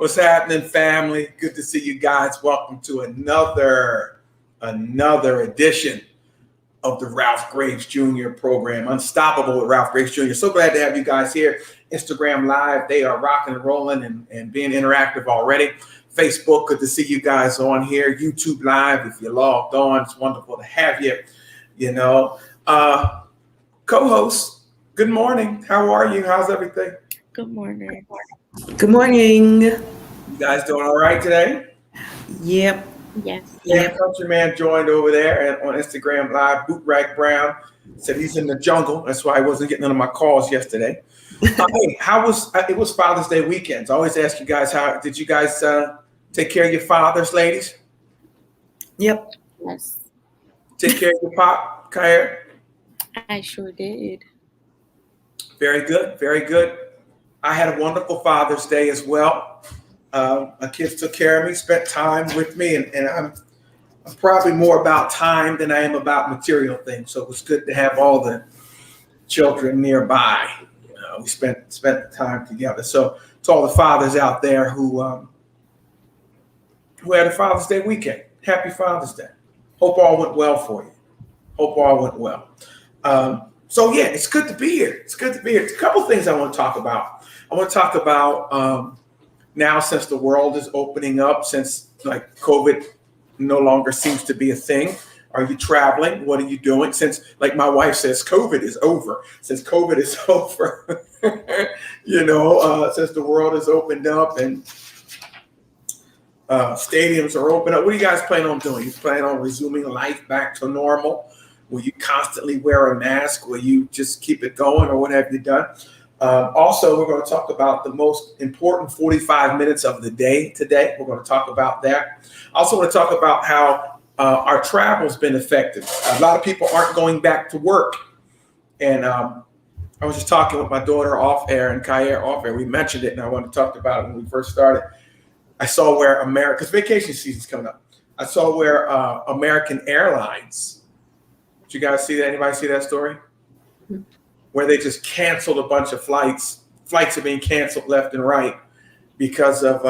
What's happening, family? Good to see you guys. Welcome to another edition of the Ralph Graves Jr. program, Unstoppable with Ralph Graves Jr. So glad to have you guys here. Instagram Live, they are rocking and rolling and being interactive already. Facebook, good to see you guys on here. YouTube Live, if you're logged on, it's wonderful to have you. You know, co-host, good morning. How are you? How's everything? Good morning. Good morning. You guys doing all right today? Yep. Yes. Yeah, Countryman joined over there and on Instagram Live. Bootrag Brown said he's in the jungle. That's why I wasn't getting none of my calls yesterday. Hey, how was it? Was Father's Day weekend? I always ask you guys, how did you guys take care of your fathers, ladies? Yep. Yes. Take care of your pop, Kaya? I sure did. Very good, very good. I had a wonderful Father's Day as well. My kids took care of me, spent time with me, and I'm probably more about time than I am about material things. So it was good to have all the children nearby. We spent the time together. So to all the fathers out there who had a Father's Day weekend, happy Father's Day. Hope all went well for you. Hope all went well. So yeah, it's good to be here. It's good to be here. It's a couple things I want to talk about. I want to talk about now, since the world is opening up, since like COVID no longer seems to be a thing. Are you traveling? What are you doing? Since, like my wife says, COVID is over. Since COVID is over, since the world has opened up and stadiums are open up, what are you guys planning on doing? You plan on resuming life back to normal? Will you constantly wear a mask? Will you just keep it going, or what have you done? Also, we're going to talk about the most important 45 minutes of the day today. We're going to talk about that. I also want to talk about how our travel's been affected. A lot of people aren't going back to work. And I was just talking with my daughter off air and Kaya off air. We mentioned it, and I wanted to talk about it when we first started. I saw where because vacation season's coming up. I saw where American Airlines, did you guys see that? Anybody see that story? Where they just canceled a bunch of flights. Flights are being canceled left and right because of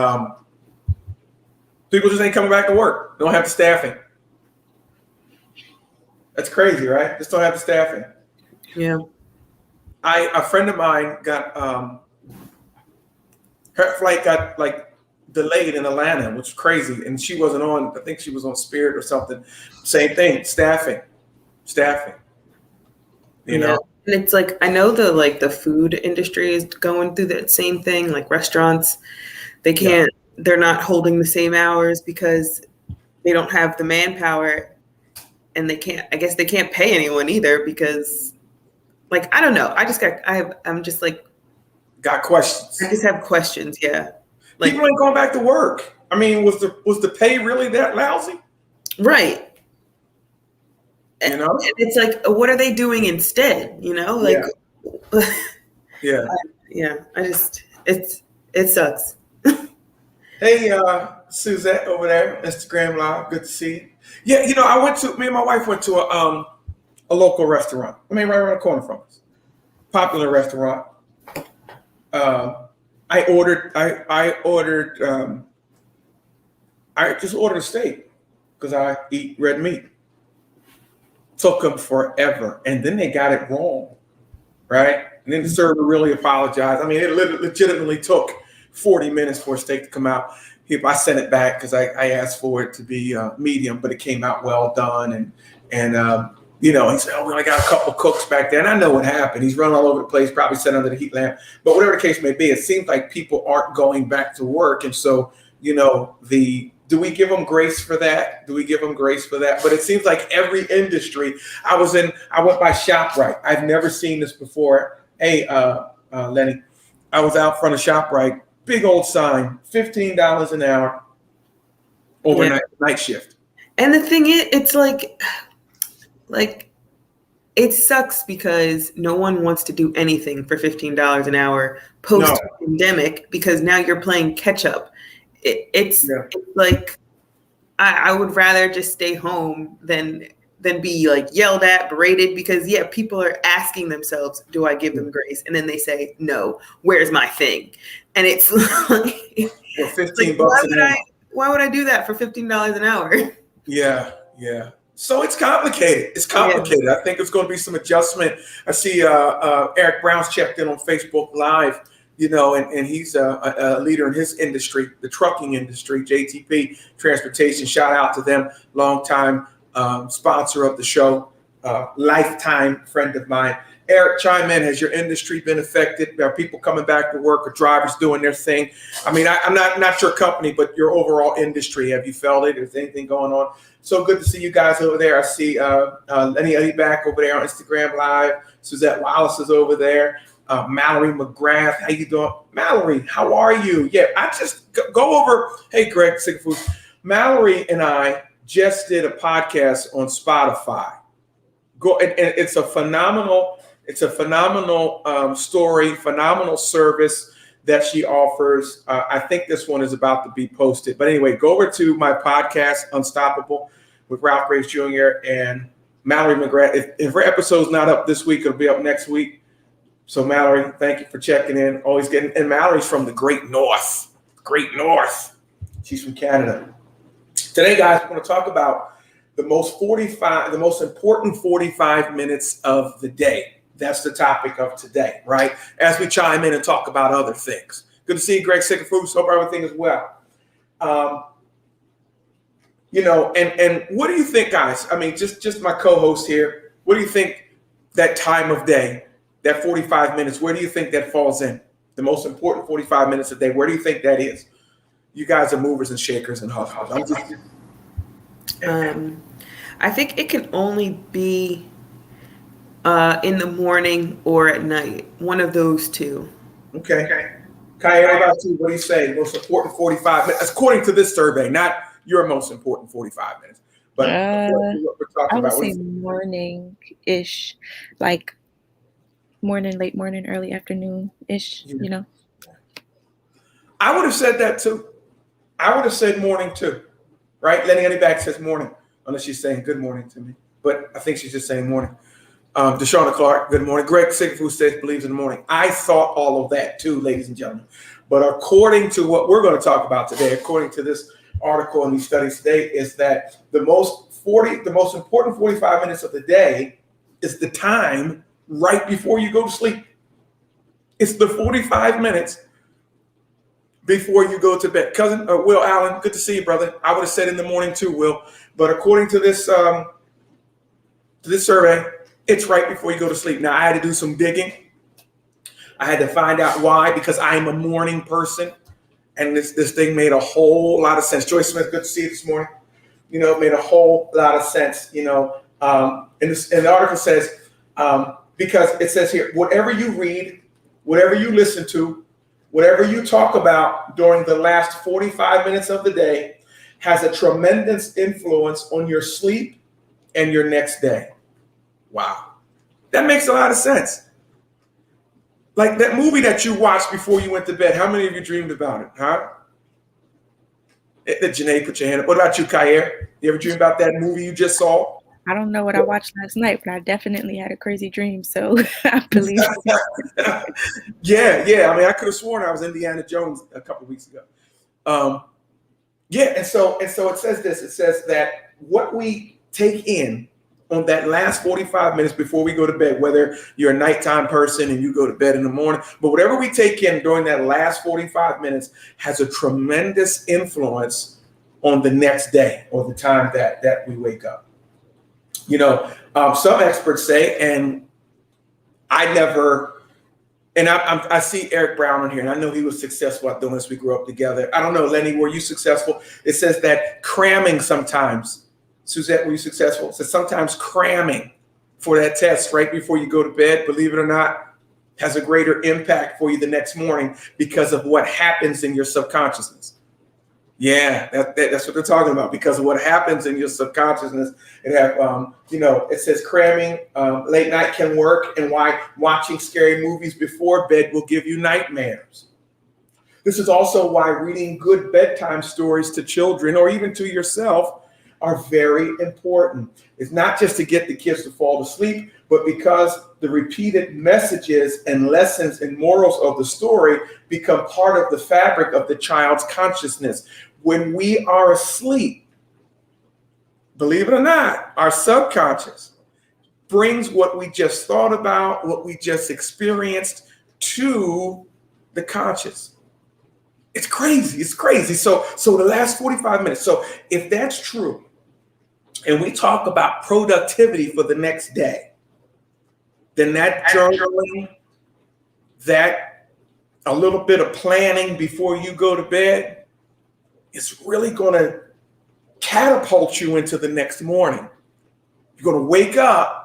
people just ain't coming back to work. Don't have the staffing. That's crazy, right? Just don't have the staffing. Yeah. A friend of mine got her flight got like delayed in Atlanta, which is crazy, and she wasn't on. I think she was on Spirit or something. Same thing, staffing. You know. And it's like, I know the food industry is going through that same thing, like restaurants. They're not holding the same hours because they don't have the manpower, and they can't pay anyone either because, like, I don't know. I'm just like, got questions. I just have questions. Yeah. Like, people ain't going back to work. I mean, was the pay really that lousy? Right. You know, and it's like, what are they doing instead? Like, yeah. It sucks. Hey, Suzette over there, Instagram Live. Good to see you. Yeah, me and my wife went to a local restaurant. I mean, right around the corner from us. Popular restaurant. I just ordered a steak because I eat red meat. Took them forever, and then they got it wrong, right? And then the server really apologized. I mean, it legitimately took 40 minutes for a steak to come out. I sent it back because I asked for it to be medium, but it came out well done. And he said, "Oh, well, I got a couple cooks back there," and I know what happened. He's running all over the place, probably sat under the heat lamp. But whatever the case may be, it seems like people aren't going back to work, and so do we give them grace for that? But it seems like every industry. I went by ShopRite. I've never seen this before. Hey, Lenny, I was out front of ShopRite. Big old sign, $15 an hour, overnight night shift. And the thing is, it's like it sucks because no one wants to do anything for $15 an hour post-pandemic because now you're playing catch up. It's like I would rather just stay home than than be like yelled at, berated, because people are asking themselves, do I give them grace? And then they say, no, where's my thing? And it's like, Well, 15 like, bucks an hour. why would I do that for $15 an hour? Yeah. So it's complicated. Yeah. I think it's going to be some adjustment. I see Eric Brown's checked in on Facebook Live, and he's a leader in his industry, the trucking industry, JTP Transportation. Shout out to them, longtime sponsor of the show, lifetime friend of mine. Eric, chime in. Has your industry been affected? Are people coming back to work? Or drivers doing their thing? I mean, I'm not your company, but your overall industry. Have you felt it? Is anything going on? So good to see you guys over there. I see Lenny back over there on Instagram Live. Suzette Wallace is over there. Mallory McGrath, how you doing? Mallory, how are you? Yeah, I just go over. Hey, Greg Sigfood. Mallory and I just did a podcast on Spotify. Go, and it's a phenomenal story, phenomenal service that she offers. I think this one is about to be posted. But anyway, go over to my podcast, Unstoppable, with Ralph Graves Jr. and Mallory McGrath. If her episode's not up this week, it'll be up next week. So Mallory, thank you for checking in. Always getting, and Mallory's from the Great North. Great North. She's from Canada. Today, guys, we're going to talk about the most important 45 minutes of the day. That's the topic of today, right? As we chime in and talk about other things. Good to see you, Greg Sigfood. Hope everything is well. And what do you think, guys? I mean, just my co-host here. What do you think that time of day, that 45 minutes, where do you think that falls in? The most important 45 minutes a day, where do you think that is? You guys are movers and shakers and hustlers. I think it can only be in the morning or at night, one of those two. Okay. Kai, what about you? What do you say? Most important 45 minutes, according to this survey, not your most important 45 minutes, but what we're talking I would about. say morning-ish, like late morning, early afternoon-ish, I would have said that too. I would have said morning too, right? Lenny back says morning, unless she's saying good morning to me, but I think she's just saying morning. Deshauna Clark, good morning. Greg Sigfood says believes in the morning. I thought all of that too, ladies and gentlemen. But according to what we're going to talk about today, according to this article and these studies today, is that the most important 45 minutes of the day is the time right before you go to sleep. It's the 45 minutes before you go to bed. Cousin Will Allen, good to see you, brother. I would have said in the morning too, Will. But according to this survey, it's right before you go to sleep. Now, I had to do some digging. I had to find out why, because I am a morning person. And this thing made a whole lot of sense. Joyce Smith, good to see you this morning. It made a whole lot of sense. And the article says, because it says here, whatever you read, whatever you listen to, whatever you talk about during the last 45 minutes of the day has a tremendous influence on your sleep and your next day. Wow. That makes a lot of sense. Like that movie that you watched before you went to bed. How many of you dreamed about it? Huh? Janae, put your hand up. What about you, Kair? You ever dream about that movie you just saw? I don't know what I watched last night, but I definitely had a crazy dream. So I believe. Yeah. I mean, I could have sworn I was Indiana Jones a couple of weeks ago. And so it says this. It says that what we take in on that last 45 minutes before we go to bed, whether you're a nighttime person and you go to bed in the morning, but whatever we take in during that last 45 minutes has a tremendous influence on the next day or the time that we wake up. Some experts say, and I see Eric Brown on here, and I know he was successful at doing this. We grew up together. I don't know, Lenny, were you successful? It says that cramming sometimes. Suzette, were you successful? So sometimes cramming for that test right before you go to bed, believe it or not, has a greater impact for you the next morning because of what happens in your subconsciousness. Yeah, that's what they're talking about, because of what happens in your subconsciousness. It says cramming late night can work, and why watching scary movies before bed will give you nightmares. This is also why reading good bedtime stories to children or even to yourself are very important. It's not just to get the kids to fall asleep, but because the repeated messages and lessons and morals of the story become part of the fabric of the child's consciousness. When we are asleep, believe it or not, our subconscious brings what we just thought about, what we just experienced to the conscious. It's crazy. It's crazy. So the last 45 minutes. So if that's true, and we talk about productivity for the next day, then that journaling, that a little bit of planning before you go to bed is really going to catapult you into the next morning. You're going to wake up.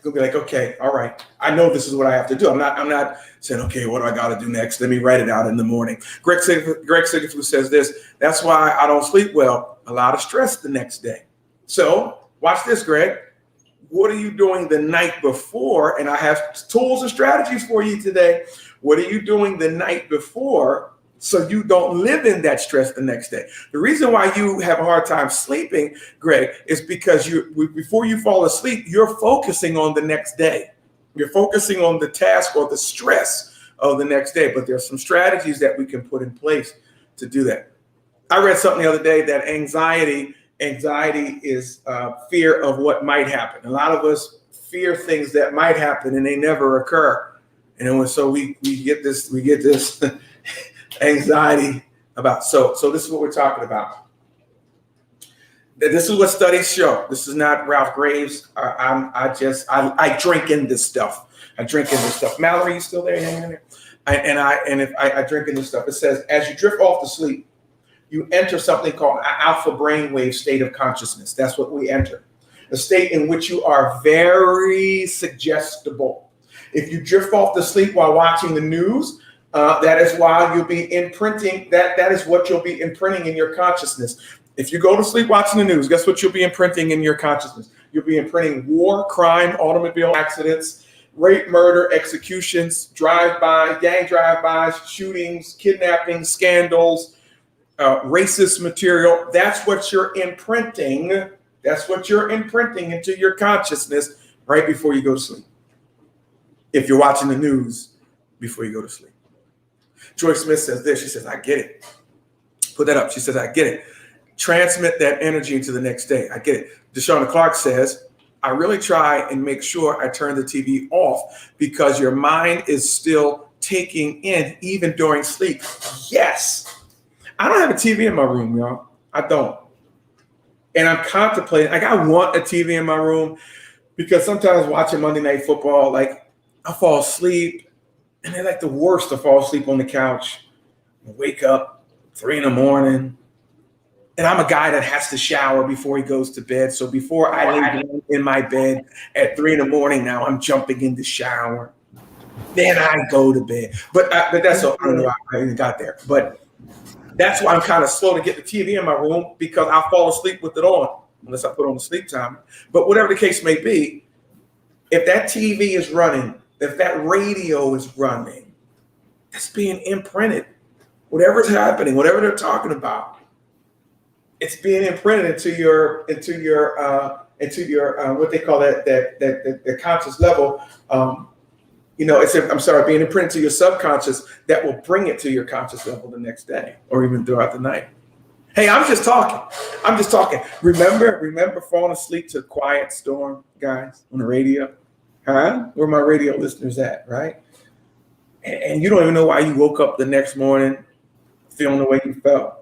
You'll be like, okay, all right, I know this is what I have to do. I'm not saying, okay, what do I got to do next? Let me write it out in the morning. Greg Sigaflu says this, that's why I don't sleep well, a lot of stress the next day. So watch this, Greg. What are you doing the night before? And I have tools and strategies for you today. What are you doing the night before so you don't live in that stress the next day? The reason why you have a hard time sleeping, Greg, is because before you fall asleep, you're focusing on the next day. You're focusing on the task or the stress of the next day. But there's some strategies that we can put in place to do that. I read something the other day that anxiety is fear of what might happen. A lot of us fear things that might happen and they never occur. And so we get this anxiety about. So this is what we're talking about. This is what studies show. This is not Ralph Graves. I drink in this stuff. Mallory, you still there? Hanging in there? I drink in this stuff. It says, as you drift off to sleep, you enter something called an alpha brainwave state of consciousness. That's what we enter. A state in which you are very suggestible. If you drift off to sleep while watching the news, that is why you'll be imprinting, that is what you'll be imprinting in your consciousness. If you go to sleep watching the news, guess what you'll be imprinting in your consciousness? You'll be imprinting war, crime, automobile accidents, rape, murder, executions, gang drive-bys, shootings, kidnappings, scandals, racist material. That's what you're imprinting. That's what you're imprinting into your consciousness right before you go to sleep. If you're watching the news before you go to sleep. Joy Smith says this. She says, I get it. Put that up. She says, I get it. Transmit that energy into the next day. I get it. Deshauna Clark says, I really try and make sure I turn the TV off because your mind is still taking in even during sleep. Yes. I don't have a TV in my room, y'all. I don't. And I'm contemplating, like I want a TV in my room because sometimes watching Monday Night Football, like I fall asleep and they're like the worst to fall asleep on the couch. I wake up 3 a.m. And I'm a guy that has to shower before he goes to bed. So before I lay down in my bed at 3 a.m. now, I'm jumping in the shower. Then I go to bed. But that's all. I don't know how I even got there. But that's why I'm kind of slow to get the TV in my room because I'll fall asleep with it on unless I put on the sleep timer. But whatever the case may be, if that TV is running, if that radio is running, it's being imprinted. Whatever's happening, whatever they're talking about, it's being imprinted into your what they call that conscious level. Being imprinted to your subconscious that will bring it to your conscious level the next day or even throughout the night. Hey, I'm just talking. Remember falling asleep to Quiet Storm, guys, on the radio? Huh? Where my radio listeners at, right? And you don't even know why you woke up the next morning feeling the way you felt.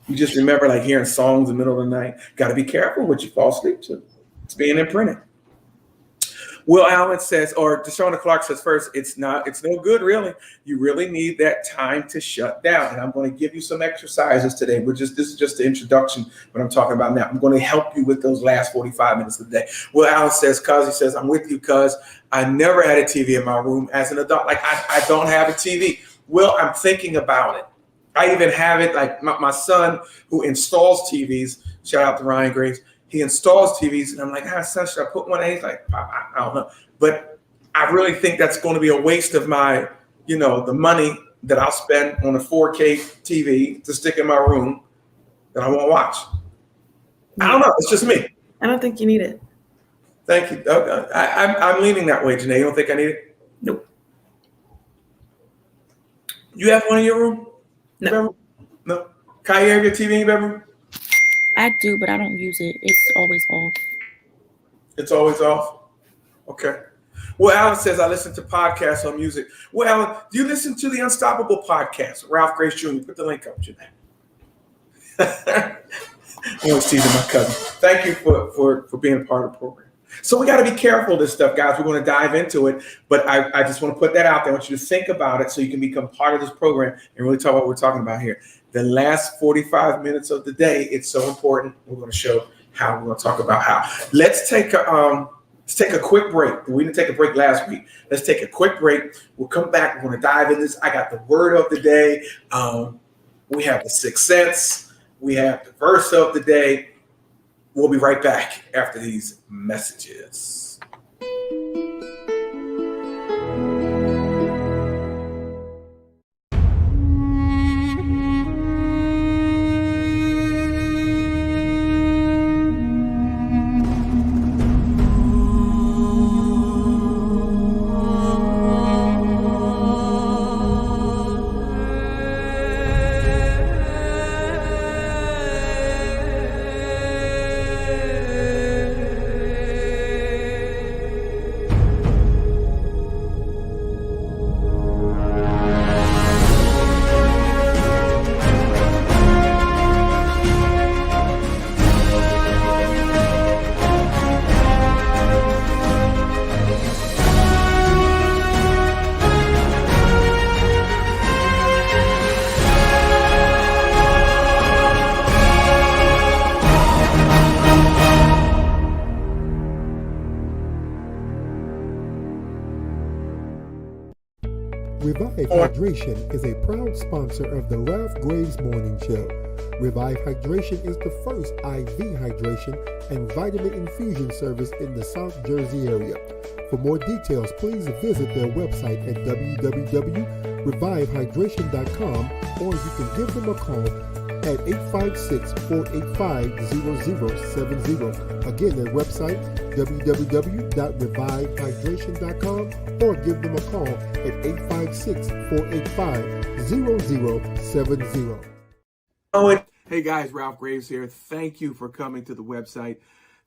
You just remember like hearing songs in the middle of the night. Got to be careful what you fall asleep to. It's being imprinted. Will Allen says, or Deshauna Clark says first, it's no good, really. You really need that time to shut down. And I'm going to give you some exercises today. This is just the introduction, what I'm talking about now. I'm going to help you with those last 45 minutes of the day. Will Allen says, he says, I'm with you, cuz I never had a TV in my room as an adult. Like I don't have a TV. Will, I'm thinking about it. I even have it, like my son who installs TVs, shout out to Ryan Graves, he installs TVs, and I'm like, son, should I put one in? He's like, I don't know. But I really think that's going to be a waste of my, the money that I'll spend on a 4K TV to stick in my room that I won't watch. I don't know. It's just me. I don't think you need it. Thank you. I'm leaning that way, Janae. You don't think I need it? Nope. You have one in your room? No. Bedroom? No. Kai, you have your TV in your bedroom? I do, but I don't use it. It's always off. It's always off? Okay. Well, Alan says I listen to podcasts on music. Well, Alan, do you listen to the Unstoppable podcast? Ralph Grace Jr. Put the link up, Janae. I always teasing my cousin. Thank you for being a part of the program. So we got to be careful of this stuff, guys. We're going to dive into it, but I just want to put that out there. I want you to think about it so you can become part of this program and really talk about what we're talking about here. The last 45 minutes of the day, it's so important. We're going to show how. We're going to talk about how. Let's take a quick break. We didn't take a break last week. Let's take a quick break. We'll come back. We're going to dive in this. I got the word of the day. We have the sixth sense. We have the verse of the day. We'll be right back after these messages. Revive Hydration is a proud sponsor of the Ralph Graves Morning Show. Revive Hydration is the first IV hydration and vitamin infusion service in the South Jersey area. For more details, please visit their website at www.revivehydration.com, or you can give them a call at 856-485-0070. Again, their website, www.revivehydration.com, or give them a call at 856-485-0070. Hey guys, Ralph Graves here. Thank you for coming to the website.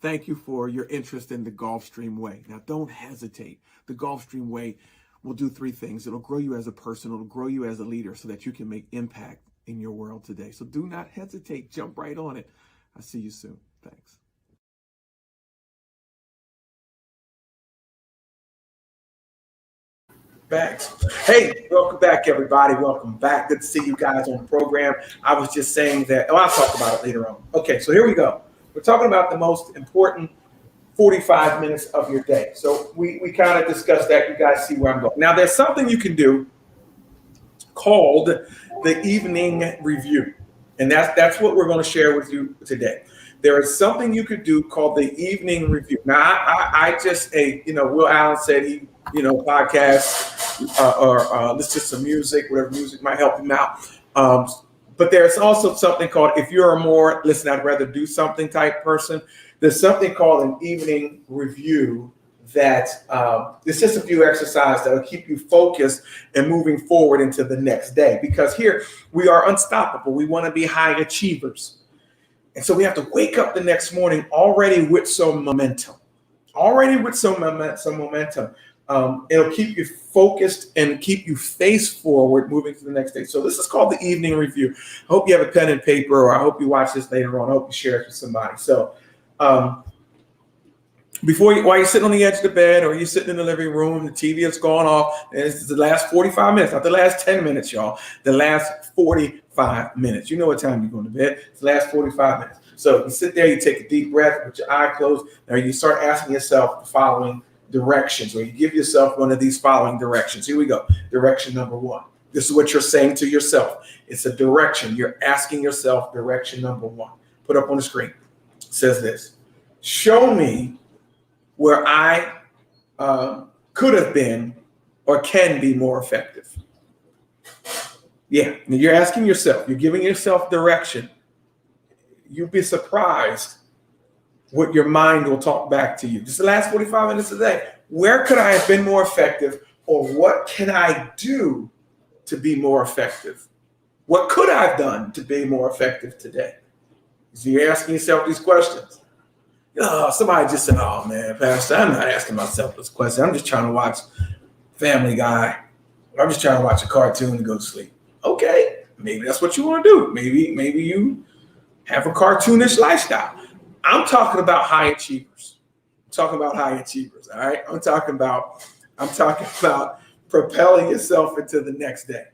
Thank you for your interest in the Gulfstream Way. Now, don't hesitate. The Gulfstream Way will do three things. It'll grow you as a person. It'll grow you as a leader so that you can make impact in your world today. So do not hesitate. Jump right on it. I'll see you soon. Thanks. Back. Hey, welcome back, everybody. Welcome back. Good to see you guys on the program. I was just saying that, I'll talk about it later on. Okay, so here we go. We're talking about the most important 45 minutes of your day. So we kind of discussed that. You guys see where I'm going. Now, there's something you can do called the evening review. And that's what we're going to share with you today. There is something you could do called the evening review. Now, I just, Will Allen said he, podcasts or listen to some music, whatever music might help him out. But there's also something called, if you're a more, listen, I'd rather do something type person, there's something called an evening review that it's just a few exercises that will keep you focused and moving forward into the next day. Because here we are unstoppable. We want to be high achievers. And so we have to wake up the next morning already with some momentum. It'll keep you focused and keep you face forward moving to the next day. So this is called the evening review. I hope you have a pen and paper, or I hope you watch this later on. I hope you share it with somebody. So while you're sitting on the edge of the bed or you're sitting in the living room, the TV is going off, and it's the last 45 minutes, not the last 10 minutes, y'all, the last 45 minutes. You know what time you're going to bed. It's the last 45 minutes. So you sit there, you take a deep breath with your eye closed, and you start asking yourself the following directions, or you give yourself one of these following directions. Here we go. Direction number one. This is what you're saying to yourself. It's a direction. You're asking yourself direction number one. Put up on the screen. It says this: show me where I could have been or can be more effective. Yeah, you're asking yourself, you're giving yourself direction. You'd be surprised what your mind will talk back to you. Just the last 45 minutes a day. Where could I have been more effective, or what can I do to be more effective? What could I have done to be more effective today? So you're asking yourself these questions. Somebody just said, "Oh man, Pastor, I'm not asking myself this question. I'm just trying to watch Family Guy. I'm just trying to watch a cartoon and go to sleep." Okay, maybe that's what you want to do. Maybe you have a cartoonish lifestyle. I'm talking about high achievers. All right. I'm talking about propelling yourself into the next day.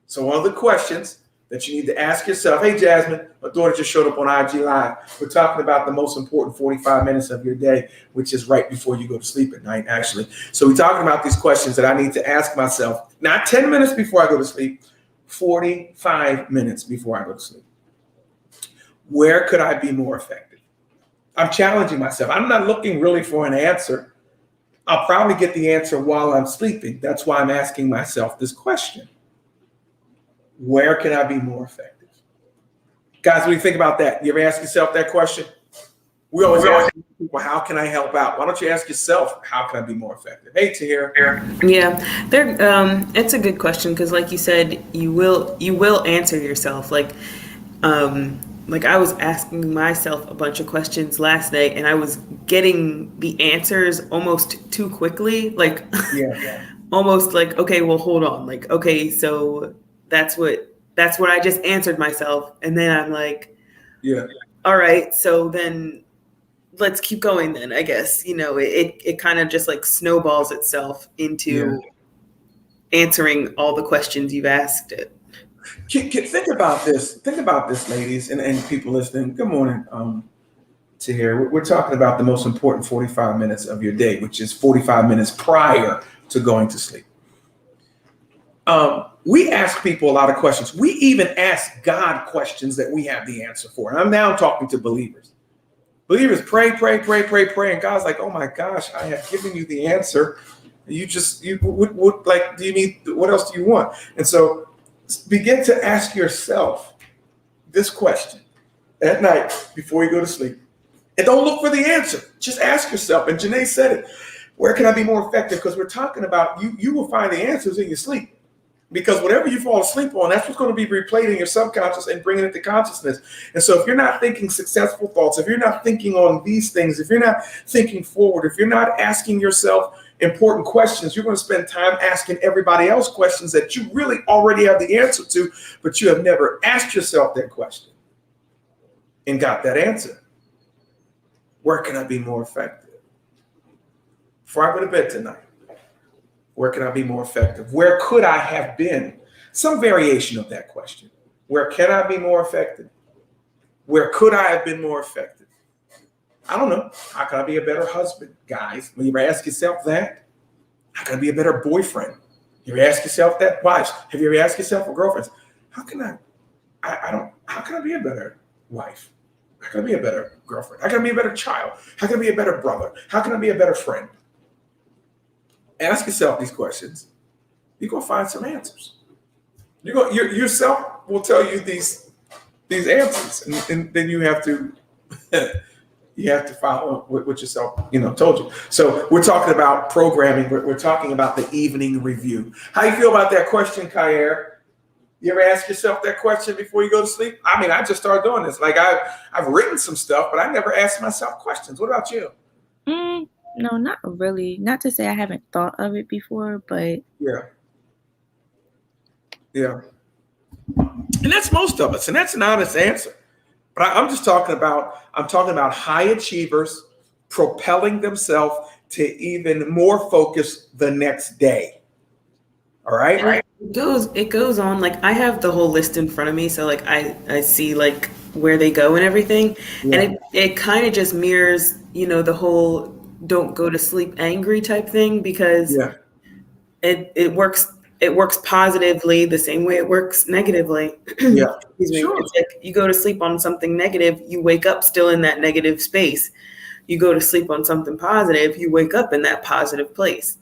So one of the questions that you need to ask yourself, hey, Jasmine, my daughter just showed up on IG Live. We're talking about the most important 45 minutes of your day, which is right before you go to sleep at night, actually. So we're talking about these questions that I need to ask myself, not 10 minutes before I go to sleep, 45 minutes before I go to sleep. Where could I be more effective? I'm challenging myself. I'm not looking really for an answer. I'll probably get the answer while I'm sleeping. That's why I'm asking myself this question. Where can I be more effective? Guys, what do you think about that? You ever ask yourself that question? We always ask people, how can I help out? Why don't you ask yourself, how can I be more effective? Hey, Tahir. Yeah, it's a good question because, like you said, you will answer yourself. Like I was asking myself a bunch of questions last night, and I was getting the answers almost too quickly. Like, almost like, okay, well, hold on. Like, okay, so that's what I just answered myself, and then I'm like, all right, so then let's keep going. Then I guess it kind of just like snowballs itself into answering all the questions you've asked it. Think about this, ladies and people listening. Good morning to here. We're talking about the most important 45 minutes of your day, which is 45 minutes prior to going to sleep. We ask people a lot of questions. We even ask God questions that we have the answer for. And I'm now talking to believers. Believers pray. And God's like, oh my gosh, I have given you the answer. Do you need, what else do you want? And so begin to ask yourself this question at night before you go to sleep. And don't look for the answer. Just ask yourself. And Janae said it. Where can I be more effective? Because we're talking about you will find the answers in your sleep. Because whatever you fall asleep on, that's what's going to be replayed in your subconscious and bringing it to consciousness. And so if you're not thinking successful thoughts, if you're not thinking on these things, if you're not thinking forward, if you're not asking yourself important questions, you're going to spend time asking everybody else questions that you really already have the answer to, but you have never asked yourself that question and got that answer. Where can I be more effective? Before I go to bed tonight, where can I be more effective? Where could I have been? Some variation of that question. Where can I be more effective? Where could I have been more effective? I don't know. How can I be a better husband? Guys, will you ever ask yourself that? How can I be a better boyfriend? You ever ask yourself that? Wives, have you ever asked yourself, or girlfriends, how can I be a better wife? How can I be a better girlfriend? How can I be a better child? How can I be a better brother? How can I be a better friend? Ask yourself these questions. You're going to find some answers. Yourself will tell you these answers, and then you have to follow what yourself told you. So we're talking about programming. We're talking about the evening review. How you feel about that question, Kair? You ever ask yourself that question before you go to sleep? I mean, I just started doing this. Like I've written some stuff, but I never asked myself questions. What about you? No, not really. Not to say I haven't thought of it before, but yeah. And that's most of us, and that's an honest answer. But I'm talking about high achievers propelling themselves to even more focus the next day. All right. It goes on. Like I have the whole list in front of me, so like I see like where they go and everything, and it kind of just mirrors the whole don't go to sleep angry type thing, because it works positively the same way it works negatively. Yeah. Excuse me. Sure. It's like you go to sleep on something negative, you wake up still in that negative space. You go to sleep on something positive, you wake up in that positive place.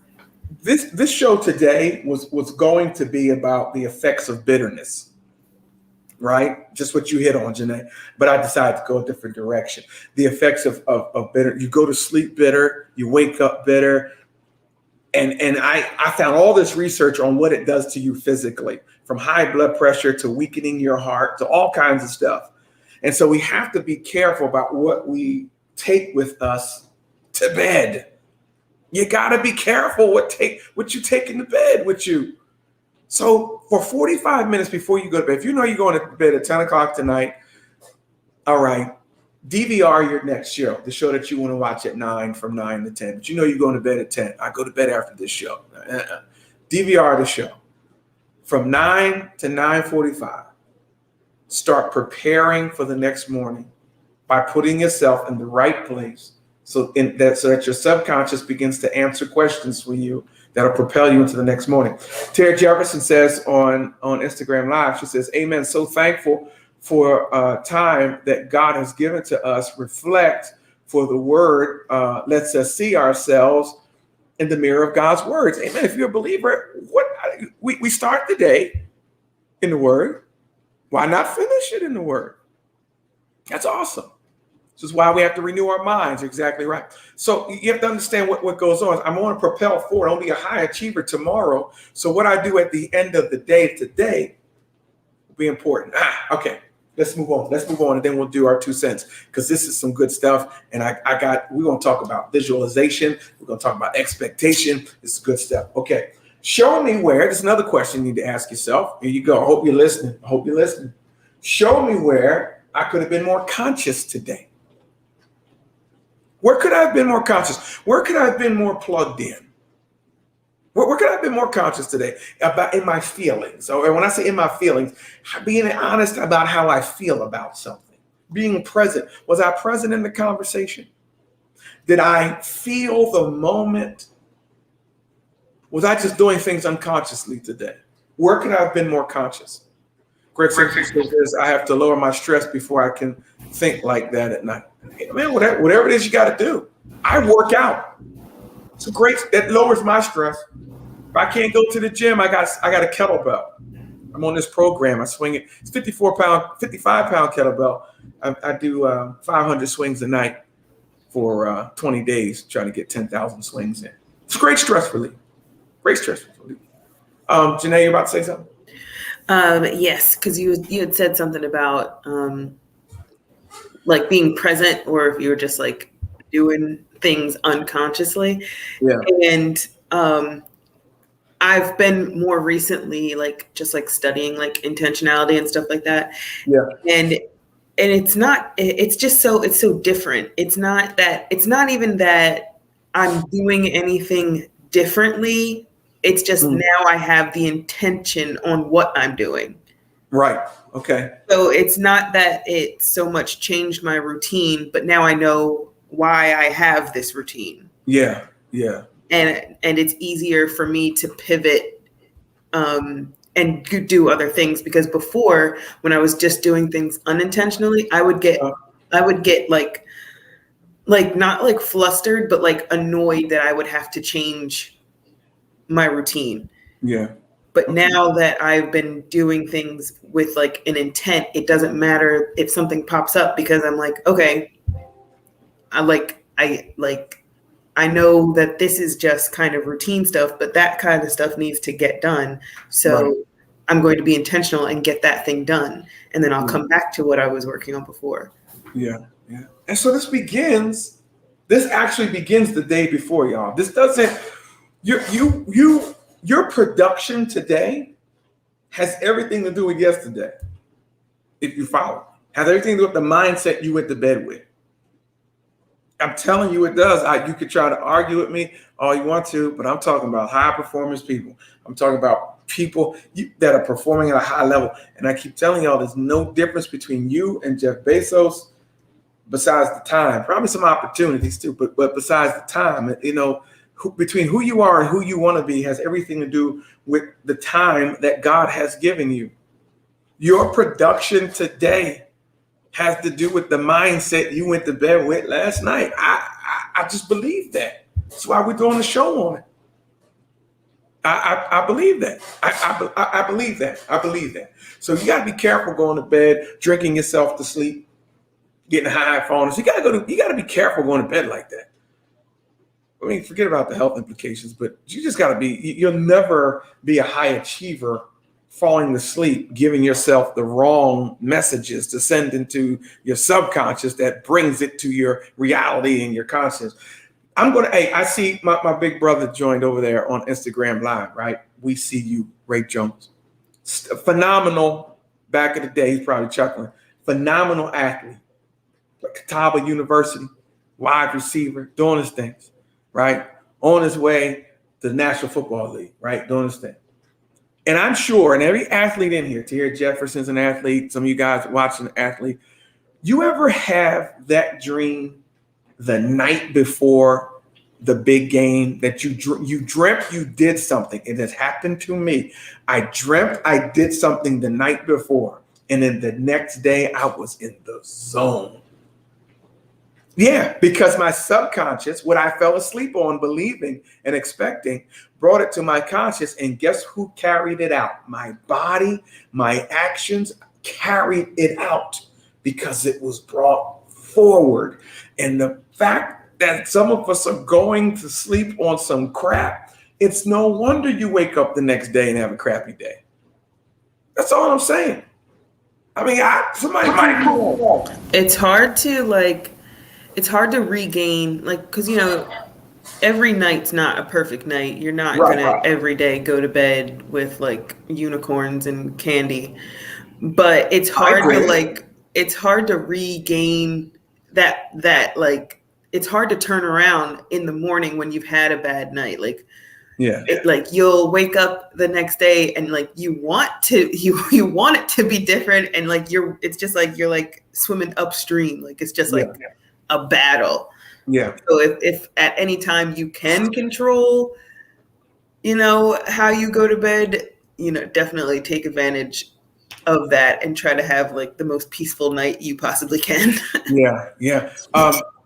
This show today was going to be about the effects of bitterness. right? Just what you hit on, Janae. But I decided to go a different direction. The effects of bitter, you go to sleep bitter, you wake up bitter. And I found all this research on what it does to you physically, from high blood pressure to weakening your heart to all kinds of stuff. And so we have to be careful about what we take with us to bed. You got to be careful what you take into bed with you. So for 45 minutes before you go to bed, if you know you're going to bed at 10 o'clock tonight, all right, DVR your next show, the show that you want to watch at 9 from 9 to 10. But you know you're going to bed at 10. I go to bed after this show. DVR the show. From 9 to 9:45, start preparing for the next morning by putting yourself in the right place so that your subconscious begins to answer questions for you that'll propel you into the next morning. Terry Jefferson says on Instagram Live, she says, amen, so thankful for time that God has given to us. Reflect for the word lets us see ourselves in the mirror of God's words. Amen. If you're a believer, we start the day in the word. Why not finish it in the word? That's awesome. This is why we have to renew our minds. You're exactly right. So you have to understand what goes on. I'm going to propel forward. I'll be a high achiever tomorrow. So what I do at the end of the day today will be important. Okay. Let's move on. And then we'll do our 2 cents, because this is some good stuff. And we're going to talk about visualization. We're going to talk about expectation. This is good stuff. Okay. Show me where, this is another question you need to ask yourself. Here you go. I hope you're listening. Show me where I could have been more conscious today. Where could I have been more conscious? Where could I have been more plugged in? Where could I have been more conscious today about in my feelings? So when I say in my feelings, being honest about how I feel about something, being present. Was I present in the conversation? Did I feel the moment? Was I just doing things unconsciously today? Where could I have been more conscious? Greg says, I have to lower my stress before I can think like that at night. Man, whatever it is you got to do. I work out. It's great. It lowers my stress. If I can't go to the gym, I got a kettlebell. I'm on this program. I swing it. It's 55-pound kettlebell. I do 500 swings a night for 20 days, trying to get 10,000 swings in. It's great stress relief. Janae, you about to say something? Yes, because you had said something about like being present, or if you were just like doing things unconsciously. Yeah. And I've been more recently just studying intentionality and stuff like that. Yeah. And it's so different. It's not even that I'm doing anything differently. It's just now I have the intention on what I'm doing. Right. Okay. So it's not that it so much changed my routine, but now I know why I have this routine. Yeah. Yeah. And it's easier for me to pivot and do other things, because before, when I was just doing things unintentionally, I would get like not flustered, but annoyed that I would have to change my routine. Yeah. But now that I've been doing things with an intent, it doesn't matter if something pops up, because I'm like, okay, I know that this is just kind of routine stuff, but that kind of stuff needs to get done. So right. I'm going to be intentional and get that thing done. And then I'll come back to what I was working on before. Yeah. Yeah. And so this actually begins the day before, y'all. This doesn't, your production today has everything to do with yesterday. If you follow, has everything to do with the mindset you went to bed with. I'm telling you, it does. You could try to argue with me all you want to, but I'm talking about high performance people. I'm talking about people that are performing at a high level. And I keep telling y'all, there's no difference between you and Jeff Bezos besides the time. Probably some opportunities too, but besides the time, between who you are and who you want to be has everything to do with the time that God has given you. Your production today has to do with the mindset you went to bed with last night. I just believe that. That's why we're doing a show on it. I believe that. I believe that. I believe that. So you got to be careful going to bed, drinking yourself to sleep, getting high, falling. So you got to be careful going to bed like that. I mean, forget about the health implications, but you just got to be. You'll never be a high achiever falling asleep, giving yourself the wrong messages to send into your subconscious that brings it to your reality and your conscious. Hey, I see my big brother joined over there on Instagram Live, right? We see you, Ray Jones. Phenomenal back in the day, he's probably chuckling. Phenomenal athlete. Catawba University, wide receiver, doing his things, right? On his way to the National Football League, right? Doing his thing. And I'm sure, and every athlete in here, Terry Jefferson's an athlete, some of you guys watching an athlete, you ever have that dream the night before the big game that you dreamt you did something? It has happened to me. I dreamt I did something the night before, and then the next day I was in the zone. Yeah, because my subconscious, what I fell asleep on believing and expecting, brought it to my conscious, and guess who carried it out? My body, my actions carried it out because it was brought forward. And the fact that some of us are going to sleep on some crap, it's no wonder you wake up the next day and have a crappy day. That's all I'm saying. I mean, somebody might call. It's hard to regain, like, because, you know, every night's not a perfect night. You're not gonna every day go to bed with like unicorns and candy, but it's hard to regain that like, it's hard to turn around in the morning when you've had a bad night. Like, yeah, like you'll wake up the next day and like you want it to be different, and like it's just like you're like swimming upstream, like it's just like a battle. Yeah. So if at any time you can control, you know, how you go to bed, you know, definitely take advantage of that and try to have like the most peaceful night you possibly can. Yeah.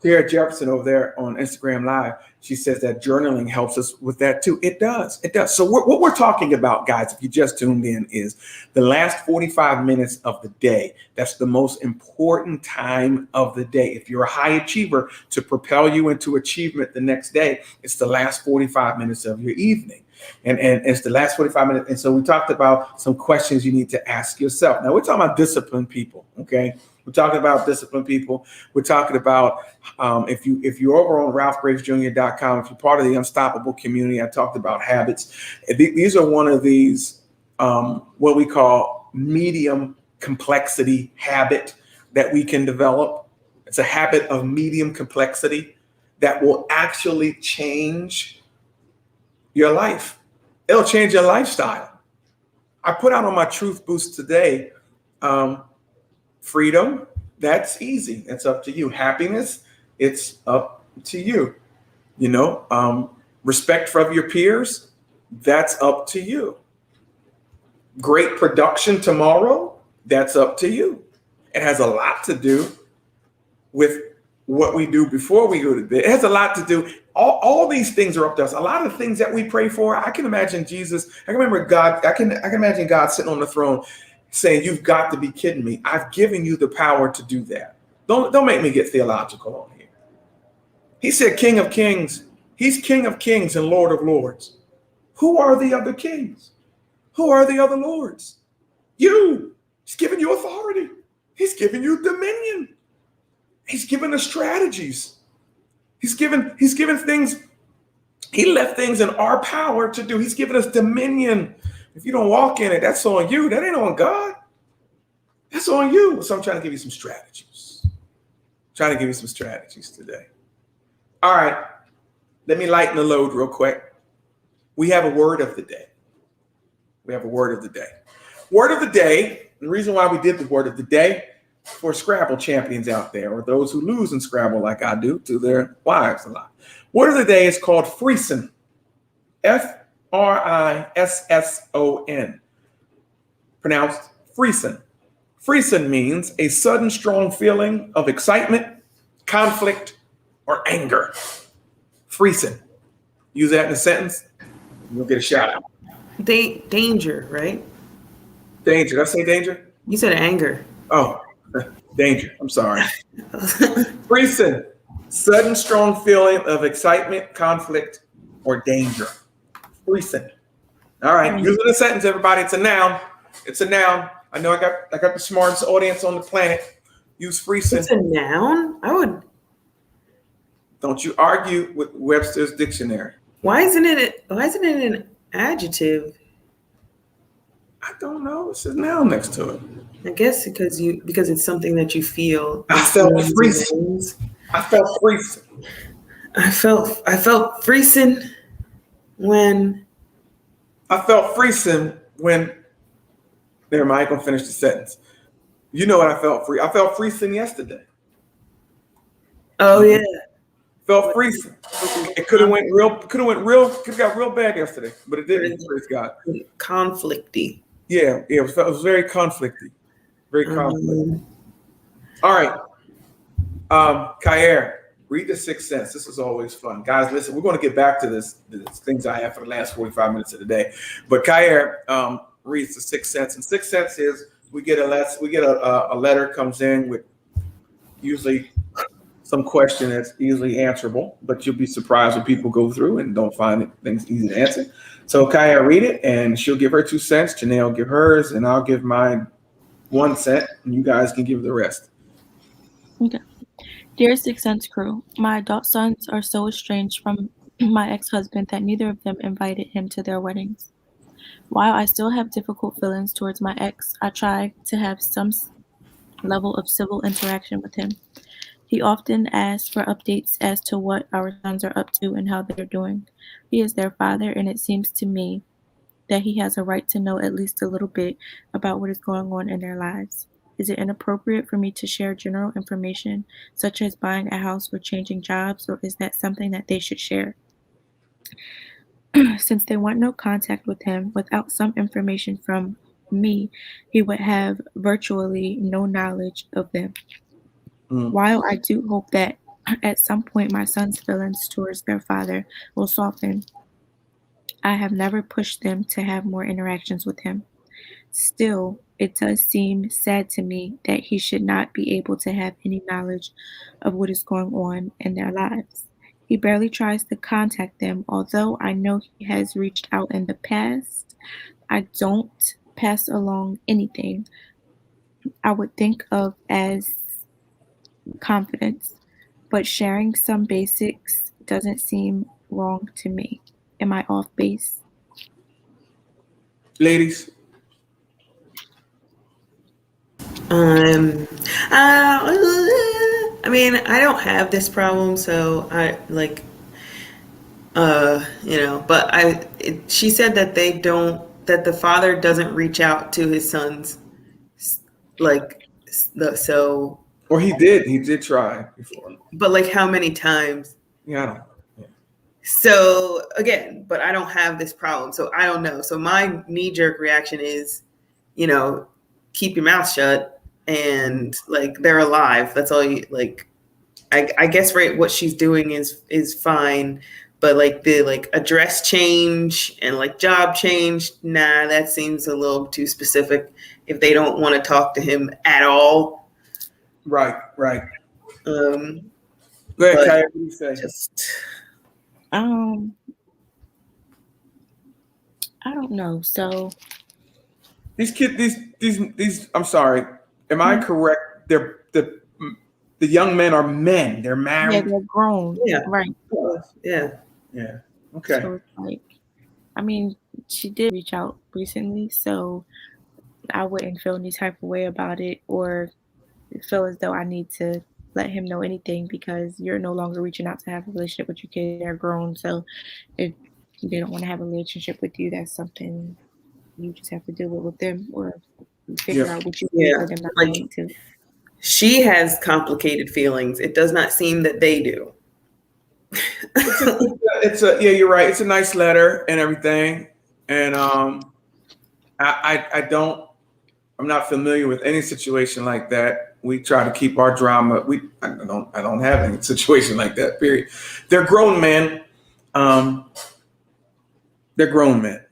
Sarah Jefferson over there on Instagram Live, she says that journaling helps us with that too. It does. So what we're talking about, guys, if you just tuned in, is the last 45 minutes of the day. That's the most important time of the day. If you're a high achiever, to propel you into achievement the next day, it's the last 45 minutes of your evening. And it's the last 45 minutes. And so we talked about some questions you need to ask yourself. Now we're talking about disciplined people, okay? We're talking about disciplined people. We're talking about if you're over on RalphGravesJr.com, if you're part of the Unstoppable community, I talked about habits. These are one of these what we call medium complexity habit that we can develop. It's a habit of medium complexity that will actually change your life. It'll change your lifestyle. I put out on my Truth Boost today, freedom, that's easy. It's up to you. Happiness, it's up to you. You know, respect for your peers, that's up to you. Great production tomorrow, that's up to you. It has a lot to do with what we do before we go to bed. It has a lot to do. All these things are up to us. A lot of things that we pray for, I can imagine Jesus. I can remember God. I can imagine God sitting on the throne saying, "You've got to be kidding me. I've given you the power to do that." Don't make me get theological on here. He said, "King of Kings." He's King of Kings and Lord of Lords. Who are the other kings? Who are the other lords? You. He's given you authority. He's given you dominion. He's given us strategies. He's given things. He left things in our power to do. He's given us dominion. If you don't walk in it, that's on you. That ain't on God. That's on you. So I'm trying to give you some strategies. Today. All right. Let me lighten the load real quick. We have a word of the day. Word of the day. And the reason why we did the word of the day, for Scrabble champions out there, or those who lose in Scrabble like I do to their wives a lot. Word of the day is called frisson. Frisson. Pronounced frisson. Frisson means a sudden strong feeling of excitement, conflict, or anger. Frisson. Use that in a sentence. You'll get a shout out. Danger, right? Danger. Did I say danger? You said anger. Oh, danger. I'm sorry. Freeson. Sudden strong feeling of excitement, conflict, or danger. Freeson. All right. Use it in a sentence, everybody. It's a noun. It's a noun. I know I got the smartest audience on the planet. Use freeson. It's a noun? I would. Don't you argue with Webster's dictionary. Why isn't it an adjective? I don't know. It's a noun next to it. I guess because it's something that you feel. I felt freeson. I felt freeson. I felt freeson when. I felt freeson when. Never mind. I'm gonna finish the sentence. You know what I felt free. I felt freeson yesterday. Oh yeah. Felt freeson. It could have got real bad yesterday, but it didn't. Praise God. Conflicty. Yeah, it was very conflicty. Very conflicty. All right. Kair, read The Sixth Sense. This is always fun. Guys, listen, we're going to get back to this things I have for the last 45 minutes of the day. But Kair reads The Sixth Sense. And Sixth Sense is we get a letter comes in with usually some question that's easily answerable, but you'll be surprised when people go through and don't find things easy to answer. So Kaya read it, and she'll give her 2 cents. Janelle will give hers, and I'll give mine 1 cent, and you guys can give the rest. Okay. Dear Sixth Sense crew, my adult sons are so estranged from my ex-husband that neither of them invited him to their weddings. While I still have difficult feelings towards my ex, I try to have some level of civil interaction with him. He often asks for updates as to what our sons are up to and how they're doing. He is their father, and it seems to me that he has a right to know at least a little bit about what is going on in their lives. Is it inappropriate for me to share general information, such as buying a house or changing jobs, or is that something that they should share? Since they want no contact with him, without some information from me, he would have virtually no knowledge of them. While I do hope that at some point my son's feelings towards their father will soften, I have never pushed them to have more interactions with him. Still, it does seem sad to me that he should not be able to have any knowledge of what is going on in their lives. He barely tries to contact them, although I know he has reached out in the past. I don't pass along anything I would think of as confidence, but sharing some basics doesn't seem wrong to me. Am I off base? Ladies? I mean, I don't have this problem, so I like, but she said that that the father doesn't reach out to his sons, so. Or he did try before. But like how many times? Yeah, I don't know. Yeah. So again, but I don't have this problem, so I don't know. So my knee-jerk reaction is, keep your mouth shut and like they're alive. That's all you like. I guess right. What she's doing is fine, but like the address change and like job change, nah, that seems a little too specific. If they don't want to talk to him at all, right. Go ahead, Kaya, what do you say? I don't know. So these kids, these. I'm sorry. Am I correct? They're the young men are men. They're married. Yeah, they're grown. Yeah. Right. Yeah. Okay. So it's like, I mean, she did reach out recently, so I wouldn't feel any type of way about it or feel as though I need to let him know anything because you're no longer reaching out to have a relationship with your kid. They're grown. So if they don't want to have a relationship with you, that's something you just have to deal with them or figure out what you do for them not like, to. She has complicated feelings. It does not seem that they do. You're right. It's a nice letter and everything. And I'm not familiar with any situation like that. We try to keep our drama. I don't have any situation like that, period. They're grown men. They're grown men.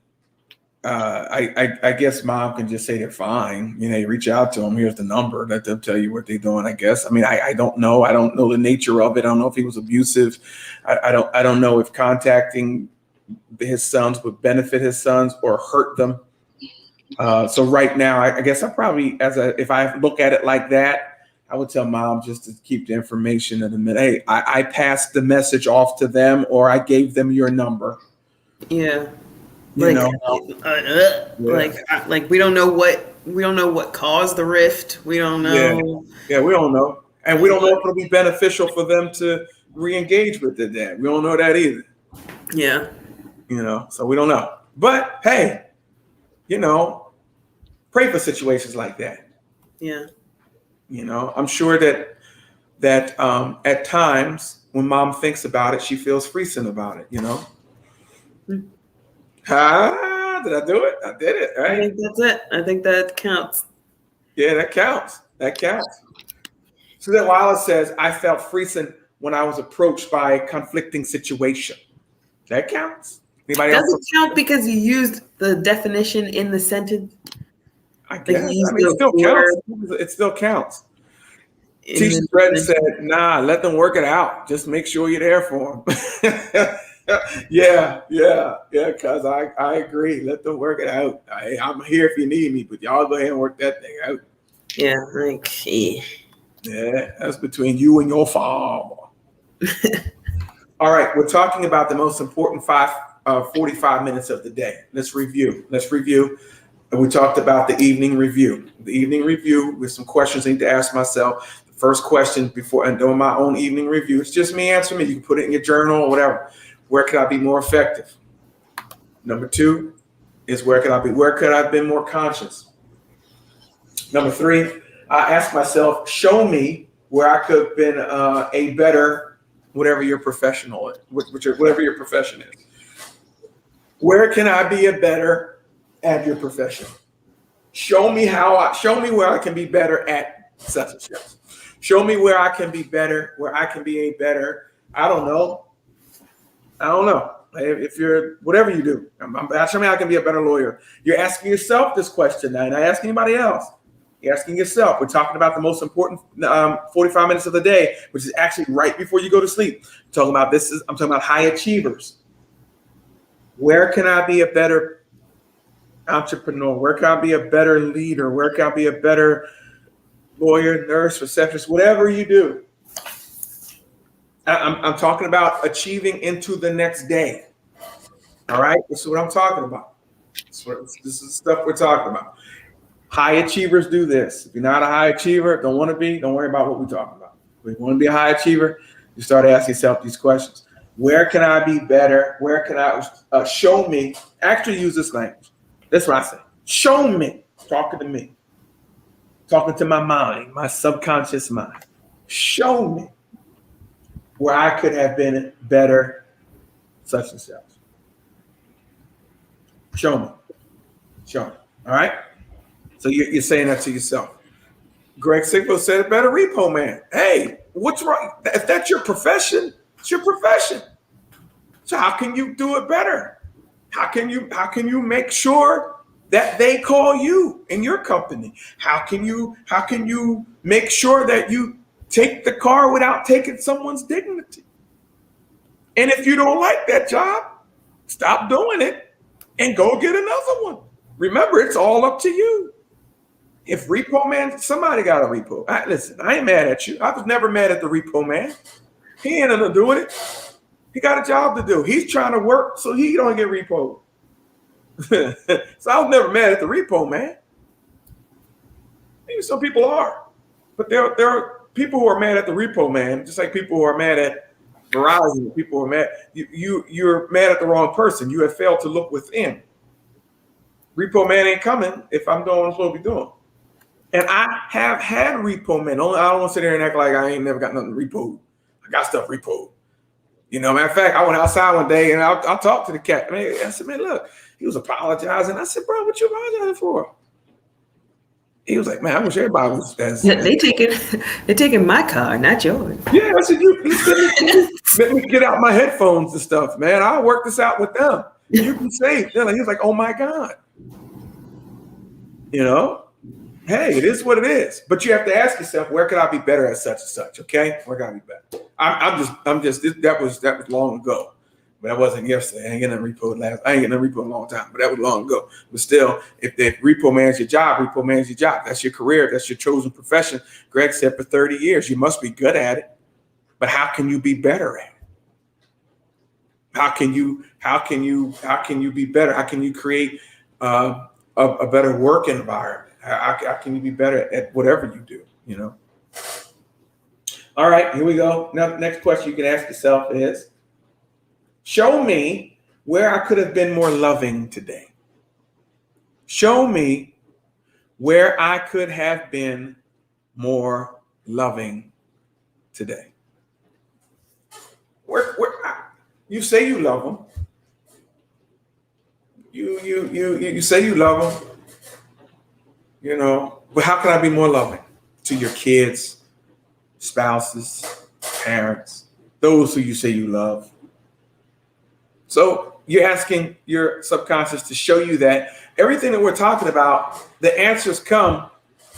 I guess mom can just say they're fine. You reach out to them. Here's the number. Let them tell you what they're doing. I guess. I mean, I don't know. I don't know the nature of it. I don't know if he was abusive. I don't know if contacting his sons would benefit his sons or hurt them. So right now, I guess I probably, if I look at it like that, I would tell mom just to keep the information in a minute. Hey, I passed the message off to them, or I gave them your number. Yeah. You like, know, like we don't know what caused the rift. We don't know. Yeah, we don't know, and we don't know if it'll be beneficial for them to re-engage with it. Then we don't know that either. Yeah, so we don't know. But hey, pray for situations like that. Yeah, I'm sure that at times when mom thinks about it, she feels freezing about it. Mm-hmm. Did I do it? I did it, right? I think that's it. I think that counts. Yeah, that counts. So then Wallace says, I felt freezing when I was approached by a conflicting situation. That counts. Anybody else? Does it count because you used the definition in the sentence? I guess. It still counts. It still counts. Teacher Fred said, nah, let them work it out. Just make sure you're there for them. Yeah, cuz I agree. Let them work it out. I'm here if you need me, but y'all go ahead and work that thing out. Yeah, Yeah, that's between you and your father. All right, we're talking about the most important 45 minutes of the day. Let's review. And we talked about the evening review. The evening review with some questions I need to ask myself. The first question before I'm doing my own evening review, it's just me answering it. You can put it in your journal or whatever. Where could I be more effective? Number 2 is where could I have been more conscious? Number 3, I ask myself, show me where I could have been a better, whatever your professional is, whatever your profession is. Where can I be a better at your profession? Show me where I can be better at such and such. Show me where I can be better, where I can be a better, I don't know. If you're, whatever you do, show me how I can be a better lawyer. You're asking yourself this question now, not asking anybody else. You're asking yourself. We're talking about the most important 45 minutes of the day, which is actually right before you go to sleep. I'm talking about high achievers. Where can I be a better entrepreneur? Where can I be a better leader? Where can I be a better lawyer, nurse, receptionist, whatever you do? I'm talking about achieving into the next day. All right, this is what I'm talking about. This is the stuff we're talking about. High achievers do this. If you're not a high achiever, don't worry about what we're talking about. If you want to be a high achiever, you start asking yourself these questions. Where can I be better? Where can I show me? Actually use this language. That's what I say. Show me. Talking to me. Talking to my mind, my subconscious mind. Show me where I could have been better, such and such. Show me. All right? So you're saying that to yourself. Greg Sigville said, better repo man. Hey, what's wrong? If that's your profession, it's your profession. So how can you do it better? How can you make sure that they call you in your company? How can you make sure that you take the car without taking someone's dignity? And if you don't like that job, stop doing it and go get another one. Remember, it's all up to you. If repo man, somebody got a repo. Listen, I ain't mad at you. I was never mad at the repo man. He ain't nothing to do with it. He got a job to do. He's trying to work so he don't get repoed. So I was never mad at the repo man. Maybe some people are. But there are people who are mad at the repo man, just like people who are mad at Verizon. People who are mad. You're mad at the wrong person. You have failed to look within. Repo man ain't coming if I'm doing what I'm supposed to be doing. And I have had repo men. I don't want to sit there and act like I ain't never got nothing repoed. I got stuff repoed. Matter of fact, I went outside one day and I talked to the cat. I said, man, look, he was apologizing. I said, bro, what you apologizing for? He was like, man, I wish everybody was as. Yeah, they're taking my car, not yours. Yeah, I said, let me get out my headphones and stuff, man. I'll work this out with them. You can say, he was like, oh my God. Hey, it is what it is. But you have to ask yourself, where could I be better at such and such? Okay, where can I be better? I'm just. That was long ago, but that wasn't yesterday. I ain't getting a repo I ain't getting a repo in a long time, but that was long ago. But still, if the repo man's your job, repo man's your job. That's your career. That's your chosen profession. Greg said for 30 years, you must be good at it. But how can you be better at it? How can you be better? How can you create a better work environment? How can you be better at whatever you do? All right, here we go. Now, next question you can ask yourself is, show me where I could have been more loving today. Show me where I could have been more loving today. Where you say you love them. You say you love them. But how can I be more loving to your kids, spouses, parents, those who you say you love? So you're asking your subconscious to show you that everything that we're talking about, the answers come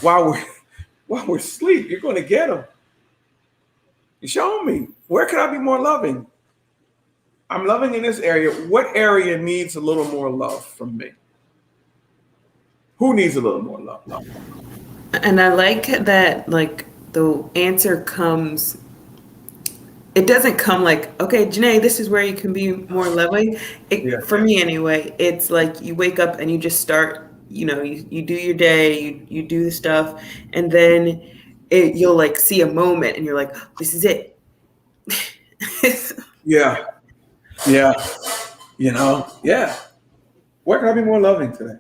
while we're asleep. You're going to get them. You show me, where can I be more loving? I'm loving in this area. What area needs a little more love from me? Who needs a little more love? And I like that, like, the answer comes, it doesn't come like, okay, Janae, this is where you can be more loving. For me anyway, it's like you wake up and you just start, you do your day, you do the stuff, and then you'll like see a moment and you're like, oh, this is it. Yeah. Where can I be more loving today?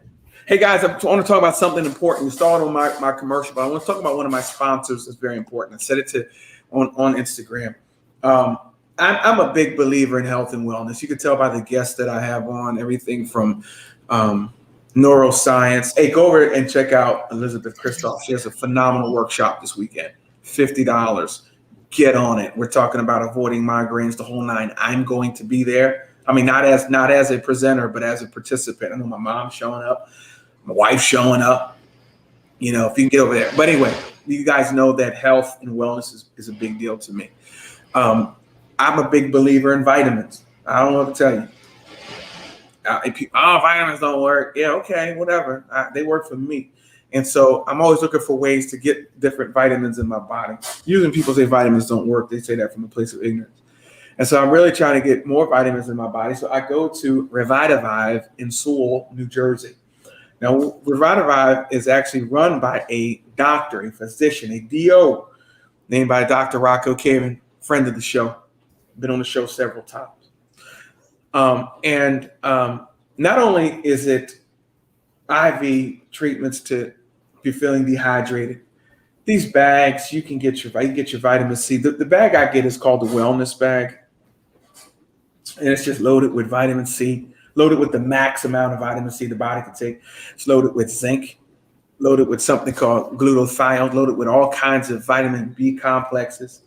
Hey guys, I want to talk about something important. We started on my commercial, but I want to talk about one of my sponsors that's very important. I said it on Instagram. I'm a big believer in health and wellness. You can tell by the guests that I have on, everything from neuroscience. Hey, go over and check out Elizabeth Kristoff. She has a phenomenal workshop this weekend. $50. Get on it. We're talking about avoiding migraines, the whole nine. I'm going to be there. I mean, not as a presenter, but as a participant. I know my mom's showing up, my wife's showing up. If you can get over there. But anyway, you guys know that health and wellness is a big deal to me. I'm a big believer in vitamins. I don't know what to tell you. Vitamins don't work. Yeah, okay, whatever. They work for me. And so I'm always looking for ways to get different vitamins in my body. Usually people say vitamins don't work. They say that from a place of ignorance. And so I'm really trying to get more vitamins in my body. So I go to Revitavive in Sewell, New Jersey. Now, Revitavive is actually run by a doctor, a physician, a DO, named by Dr. Rocco Caven, friend of the show. Been on the show several times. Not only is it IV treatments to if you're feeling dehydrated, these bags, you can get your vitamin C. The bag I get is called the wellness bag. And it's just loaded with vitamin C, loaded with the max amount of vitamin C the body can take. It's loaded with zinc, loaded with something called glutathione, loaded with all kinds of vitamin B complexes.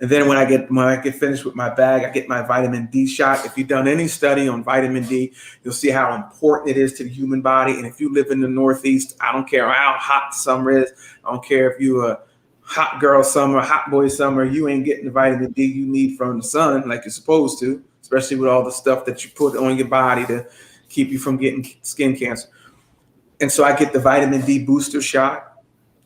And then when I get finished with my bag, I get my vitamin D shot. If you've done any study on vitamin D, you'll see how important it is to the human body. And if you live in the Northeast, I don't care how hot summer is. I don't care if you're a hot girl summer, hot boy summer, you ain't getting the vitamin D you need from the sun like you're supposed to, especially with all the stuff that you put on your body to keep you from getting skin cancer. And so I get the vitamin D booster shot.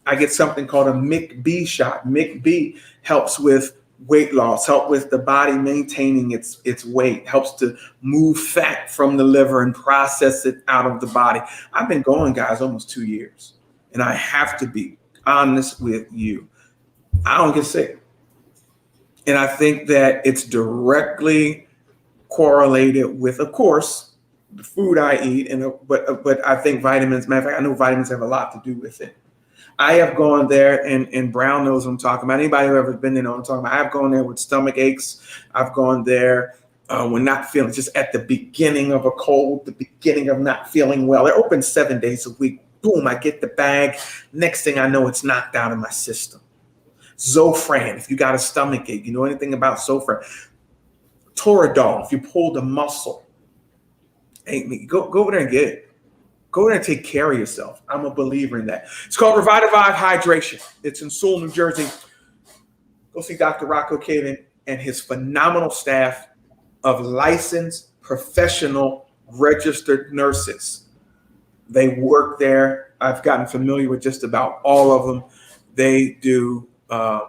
I get something called a MIC-B shot. MIC-B helps with weight loss, help with the body maintaining its weight, helps to move fat from the liver and process it out of the body. I've been going, guys, almost 2 years, and I have to be honest with you. I don't get sick. And I think that it's directly correlated with, of course, the food I eat, but I think vitamins, matter of fact, I know vitamins have a lot to do with it. I have gone there, and Brown knows what I'm talking about. Anybody who ever been there knows what I'm talking about. I've gone there with stomach aches. I've gone there when not feeling, just at the beginning of a cold, the beginning of not feeling well. They're open 7 days a week. Boom, I get the bag. Next thing I know, it's knocked out of my system. Zofran, if you got a stomach ache, you know anything about Zofran. Toradol, if you pulled a muscle. Hey, go over there and get it. Go over there and take care of yourself. I'm a believer in that. It's called Revive Hydration. It's in Sewell, New Jersey. Go see Dr. Rocco Caven and his phenomenal staff of licensed, professional, registered nurses. They work there. I've gotten familiar with just about all of them. They do a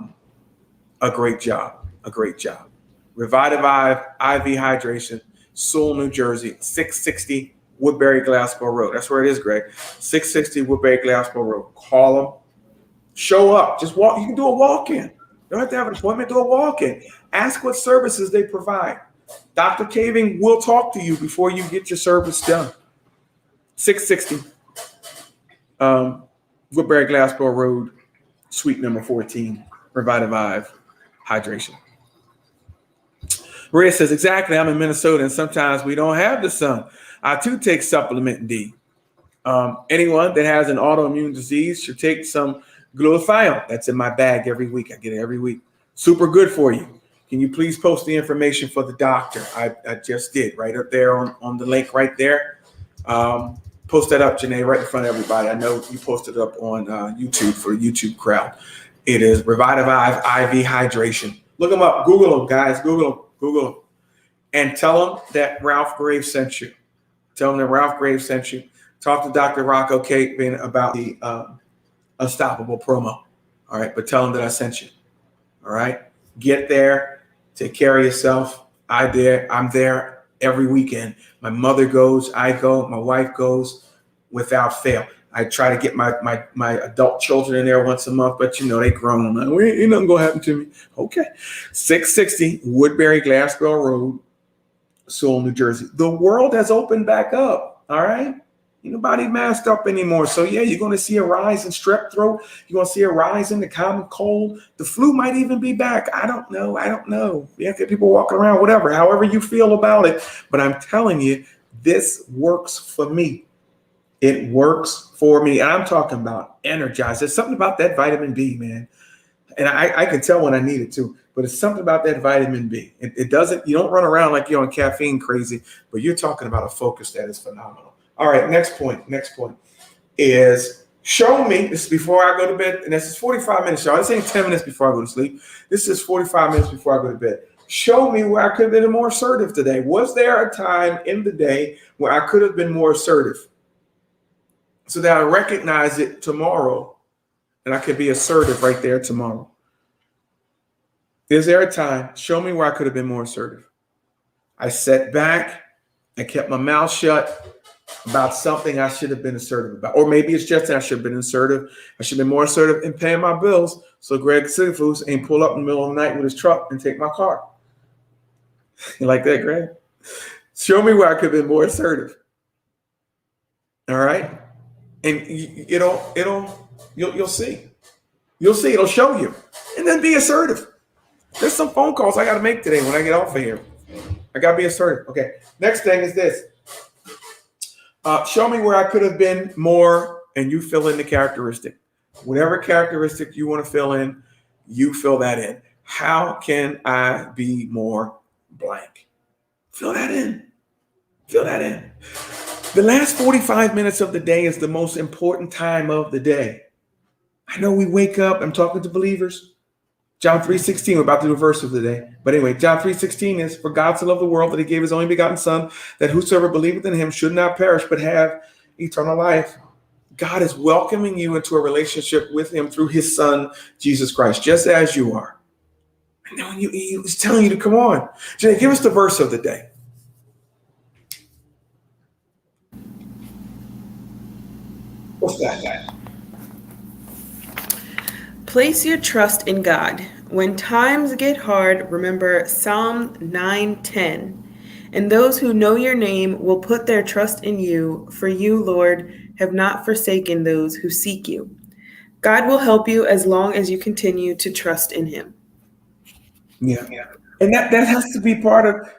great job. Revive IV Hydration, Sewell, New Jersey, 660 Woodbury Glassboro Road. That's where it is, Greg. 660 Woodbury Glassboro Road. Call them. Show up. Just walk. You can do a walk-in. You don't have to have an appointment. Do a walk-in. Ask what services they provide. Dr. Caving will talk to you before you get your service done. 660 Woodbury Glassboro Road, suite number 14, Revive Hydration. Maria says, exactly, I'm in Minnesota and sometimes we don't have the sun. I too take supplement D. Anyone that has an autoimmune disease should take some glutathione. That's in my bag every week. I get it every week. Super good for you. Can you please post the information for the doctor? I just did right up there on the link right there. Post that up, Janae, right in front of everybody. I know you posted it up on YouTube for the YouTube crowd. It is Revive IV Hydration. Look them up. Google them, guys. Google them. And tell them that Ralph Graves sent you. Talk to Dr. Rocco Caven about the Unstoppable promo. All right. But tell them that I sent you. All right. Get there. Take care of yourself. I'm there every weekend. My mother goes. I go. My wife goes without fail. I try to get my adult children in there once a month, but they grown. Ain't nothing gonna happen to me. Okay. 660 Woodbury Glassboro Road, Sewell, New Jersey. The world has opened back up. All right. Ain't nobody masked up anymore. So yeah, you're gonna see a rise in strep throat. You're gonna see a rise in the common cold. The flu might even be back. I don't know. Yeah, people walking around, whatever, however you feel about it. But I'm telling you, this works for me. It works for me. And I'm talking about energized. There's something about that vitamin B, man. And I can tell when I need it too. But it's something about that vitamin B. It doesn't, you don't run around like you're on caffeine crazy, but you're talking about a focus that is phenomenal. All right, next point is show me, this is before I go to bed, and this is 45 minutes, y'all. This ain't 10 minutes before I go to sleep. This is 45 minutes before I go to bed. Show me where I could have been more assertive today. Was there a time in the day where I could have been more assertive? So that I recognize it tomorrow and I could be assertive right there tomorrow. Is there a time? Show me where I could have been more assertive. I sat back and kept my mouth shut about something I should have been assertive about. Or maybe it's just that I should have been assertive. I should have been more assertive in paying my bills so Greg Sigfus ain't pull up in the middle of the night with his truck and take my car. You like that, Greg? Show me where I could have been more assertive. All right? And you'll see. You'll see. It'll show you. And then be assertive. There's some phone calls I got to make today when I get off of here. I got to be assertive. Okay. Next thing is this. Show me where I could have been more, and you fill in the characteristic. Whatever characteristic you want to fill in, you fill that in. How can I be more blank? Fill that in. The last 45 minutes of the day is the most important time of the day. I know we wake up, I'm talking to believers. John 3:16, we're about to do a verse of the day. But anyway, John 3:16 is, for God so loved the world that he gave his only begotten son, that whosoever believeth in him should not perish, but have eternal life. God is welcoming you into a relationship with him through his son, Jesus Christ, just as you are. And then he's telling you to come on. Jay, give us the verse of the day. What's that? Place your trust in God. When times get hard, remember Psalm 9:10. And those who know your name will put their trust in you, for you, Lord, have not forsaken those who seek you. God will help you as long as you continue to trust in him. Yeah. And that has to be part of,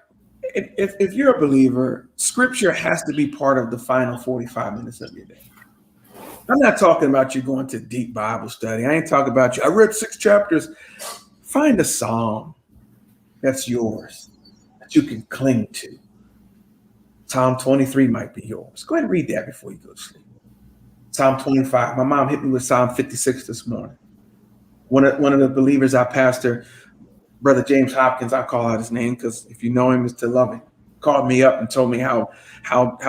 if you're a believer, scripture has to be part of the final 45 minutes of your day. I'm not talking about you going to deep Bible study. I ain't talking about you. I read 6 chapters. Find a psalm that's yours, that you can cling to. Psalm 23 might be yours. Go ahead and read that before you go to sleep. Psalm 25. My mom hit me with Psalm 56 this morning. One of the believers I pastor, Brother James Hopkins, I call out his name because if you know him, it's to love him, called me up and told me how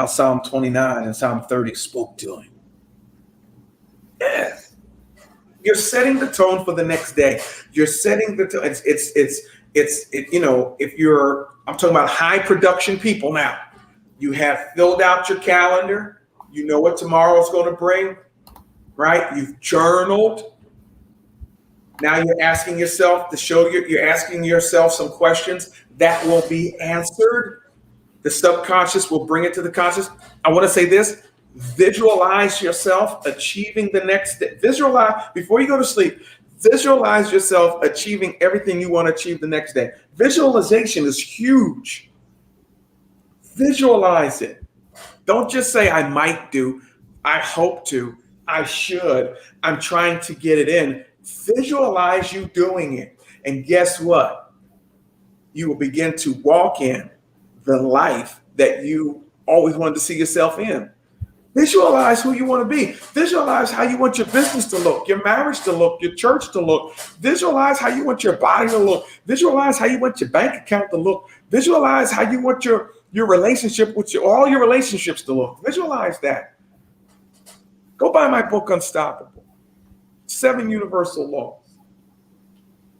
Psalm 29 and Psalm 30 spoke to him. Yes. You're setting the tone for the next day. You're setting the tone. I'm talking about high production people now. You have filled out your calendar. You know what tomorrow's going to bring, right? You've journaled. Now you're asking yourself you're asking yourself some questions that will be answered. The subconscious will bring it to the conscious. I want to say this. Visualize yourself achieving the next day. Visualize before you go to sleep. Visualize yourself achieving everything you want to achieve the next day. Visualization is huge. Visualize it. Don't just say, I might do, I hope to, I should, I'm trying to get it in. Visualize you doing it. And guess what? You will begin to walk in the life that you always wanted to see yourself in. Visualize who you want to be. Visualize how you want your business to look, your marriage to look, your church to look. Visualize how you want your body to look. Visualize how you want your bank account to look. Visualize how you want your relationship with all your relationships to look. Visualize that. Go buy my book, Unstoppable. 7 Universal Laws.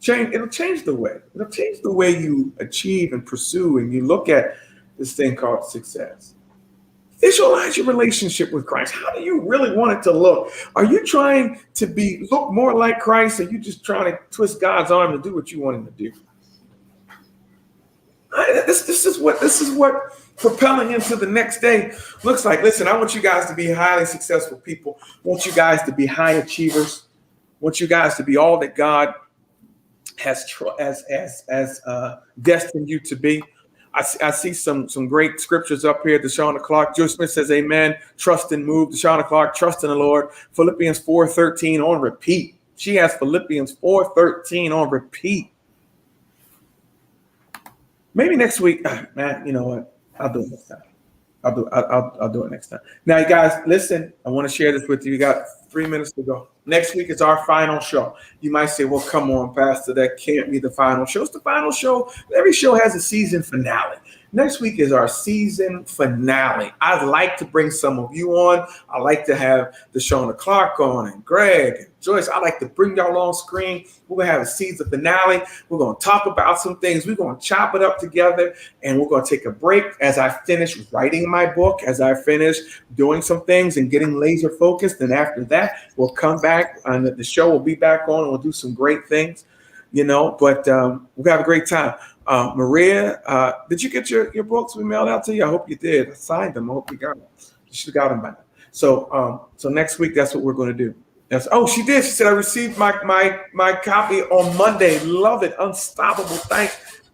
It'll change the way you achieve and pursue and you look at this thing called success. Visualize your relationship with Christ. How do you really want it to look? Are you trying to look more like Christ, or are you just trying to twist God's arm to do what you want him to do? This is what propelling into the next day looks like. Listen, I want you guys to be highly successful people. I want you guys to be high achievers. I want you guys to be all that God has destined you to be. I see some great scriptures up here. Deshauna Clark, Joe Smith says, amen. Trust and move. Deshauna Clark, trust in the Lord. Philippians 4:13 on repeat. She has Philippians 4:13 on repeat. Maybe next week, man, you know what? I'll do it next time. I'll do it next time. Now, you guys, listen, I want to share this with you. We got 3 minutes to go. Next week is our final show. You might say, well, come on, Pastor, that can't be the final show. It's the final show. Every show has a season finale. Next week is our season finale. I'd like to bring some of you on. I like to have Deshauna Clark on and Greg and Joyce. I like to bring y'all on screen. We're going to have a season finale. We're going to talk about some things. We're going to chop it up together, and we're going to take a break as I finish writing my book, as I finish doing some things and getting laser focused. And after that, we'll come back and the show will be back on and we'll do some great things, but we'll have a great time. Maria, did you get your books we mailed out to you? I hope you did. I signed them. I hope you got them. You should have got them by now. So next week, that's what we're going to do. She did. She said, I received my copy on Monday. Love it. Unstoppable.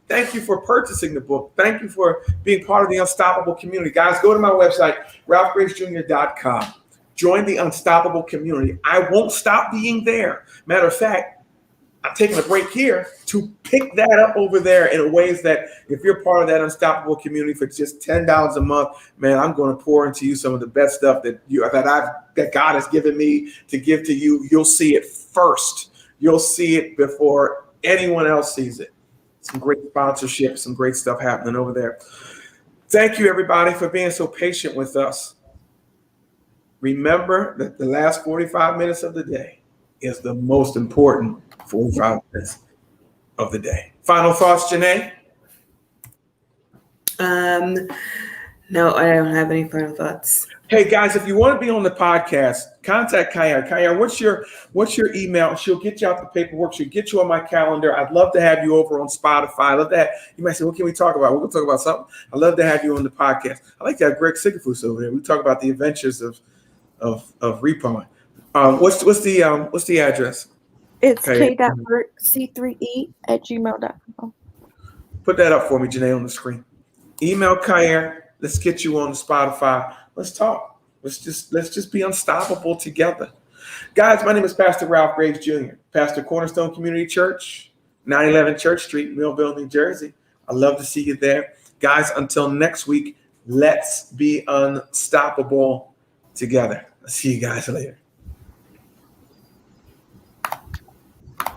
Thank you for purchasing the book. Thank you for being part of the Unstoppable community. Guys, go to my website, ralphgracejr.com. Join the Unstoppable community. I won't stop being there. Matter of fact, I'm taking a break here to pick that up over there in ways that if you're part of that Unstoppable community for just $10 a month, man, I'm going to pour into you some of the best stuff that God has given me to give to you. You'll see it first. You'll see it before anyone else sees it. Some great sponsorship, some great stuff happening over there. Thank you, everybody, for being so patient with us. Remember that the last 45 minutes of the day is the most important 45 minutes of the day. Final thoughts, Janae? No, I don't have any final thoughts. Hey guys, if you want to be on the podcast, contact Kaya. Kaya, what's your email? She'll get you out the paperwork. She'll get you on my calendar. I'd love to have you over on Spotify. I love that. You might say, what can we talk about? We're going to talk about something. I'd love to have you on the podcast. I like to have Greg Sigafus over here. We talk about the adventures of repoing. What's the address? It's k.c3e@gmail.com. Put that up for me, Janae, on the screen. Email Kaya. Let's get you on the Spotify. Let's talk. Let's just be unstoppable together. Guys, my name is Pastor Ralph Graves Jr., Pastor Cornerstone Community Church, 911 Church Street, Millville, New Jersey. I'd love to see you there. Guys, until next week, Let's be unstoppable together. I'll see you guys later.